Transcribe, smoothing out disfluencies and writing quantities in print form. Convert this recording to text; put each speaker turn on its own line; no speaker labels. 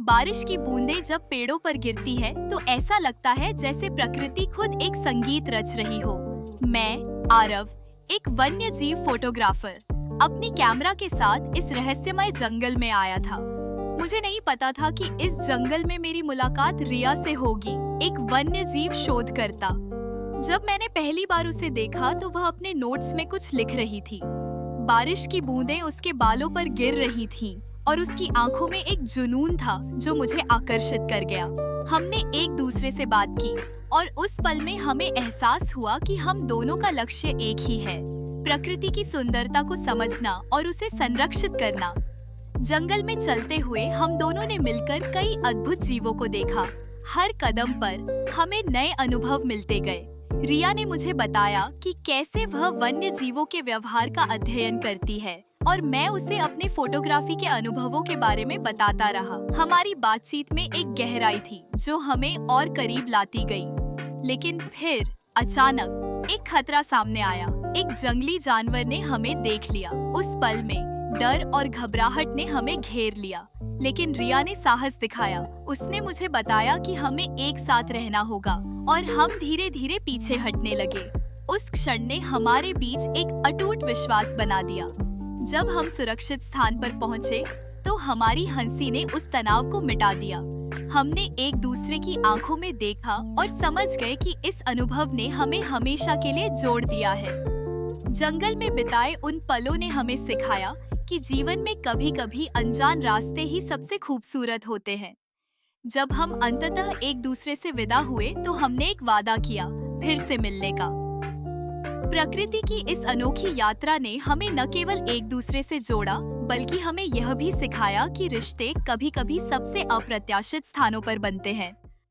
बारिश की बूंदें जब पेड़ों पर गिरती है तो ऐसा लगता है जैसे प्रकृति खुद एक संगीत रच रही हो। मैं आरव, एक वन्य जीव फोटोग्राफर, अपनी कैमरा के साथ इस रहस्यमय जंगल में आया था। मुझे नहीं पता था कि इस जंगल में मेरी मुलाकात रिया से होगी, एक वन्य जीव शोधकर्ता। जब मैंने पहली बार उसे देखा तो वह अपने नोट्स में कुछ लिख रही थी। बारिश की बूंदें उसके बालों पर गिर रही थीं और उसकी आंखों में एक जुनून था जो मुझे आकर्षित कर गया। हमने एक दूसरे से बात की और उस पल में हमें एहसास हुआ कि हम दोनों का लक्ष्य एक ही है, प्रकृति की सुंदरता को समझना और उसे संरक्षित करना। जंगल में चलते हुए हम दोनों ने मिलकर कई अद्भुत जीवों को देखा। हर कदम पर हमें नए अनुभव मिलते गए। रिया ने मुझे बताया कि कैसे वह वन्य जीवों के व्यवहार का अध्ययन करती है और मैं उसे अपने फोटोग्राफी के अनुभवों के बारे में बताता रहा। हमारी बातचीत में एक गहराई थी जो हमें और करीब लाती गई। लेकिन फिर अचानक एक खतरा सामने आया। एक जंगली जानवर ने हमें देख लिया। उस पल में डर और घबराहट ने हमें घेर लिया, लेकिन रिया ने साहस दिखाया। उसने मुझे बताया कि हमें एक साथ रहना होगा और हम धीरे धीरे पीछे हटने लगे। उस क्षण ने हमारे बीच एक अटूट विश्वास बना दिया। जब हम सुरक्षित स्थान पर पहुंचे, तो हमारी हंसी ने उस तनाव को मिटा दिया। हमने एक दूसरे की आंखों में देखा और समझ गए कि इस अनुभव ने हमें हमेशा के लिए जोड़ दिया है। जंगल में बिताए उन पलों ने हमें सिखाया कि जीवन में कभी-कभी अनजान रास्ते ही सबसे खूबसूरत होते हैं। जब हम अंततः एक दूसरे से विदा हुए तो हमने एक वादा किया, फिर से मिलने का। प्रकृति की इस अनोखी यात्रा ने हमें न केवल एक दूसरे से जोड़ा, बल्कि हमें यह भी सिखाया कि रिश्ते कभी-कभी सबसे अप्रत्याशित स्थानों पर बनते हैं।